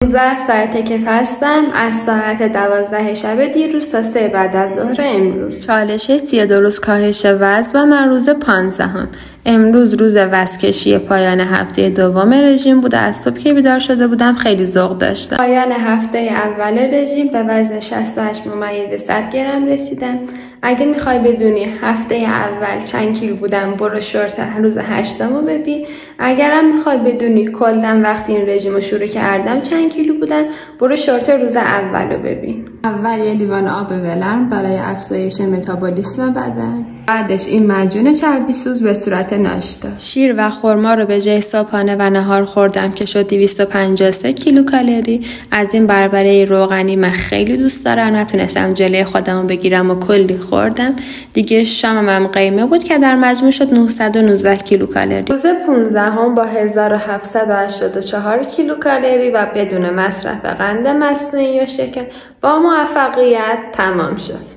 15 ساعته که هستم از ساعت 12 شب دیروز تا 3 بعد از ظهر امروز. چالش 32 روز کاهش وزن و من روز 15. امروز روز وزن‌کشی پایان هفته دوم رژیم بود. از صبح که بیدار شده بودم خیلی ذوق داشتم. پایان هفته اول رژیم به وزن 68.1 گرم رسیدم. اگه میخوای بدونی هفته اول چند کیلو بودم برو شورت روز 8 رو ببین. اگرم میخوای بدونی کلا وقتی این رژیم رو شروع کردم چند کیلو بودم برو شورت روز اول رو ببین. اول یه لیوان آب ولرم برای افزایش متابولیسم بدن. بعدش این معجون چربی سوز به صورت ناشتا. شیر و خرما رو به جای صبحانه و نهار خوردم که شد 253 کیلوکالری. از این بربره روغنی من خیلی دوست دارم، نتونستم جلوی خودمو بگیرم و کلی خوردم. دیگه شامم قیمه بود که در مجموع شد 919 کیلوکالری. روز 15 با 1784 کیلوکالری و بدون مصرف قند مصنوعی یا شکر با موفقیت تمام شد.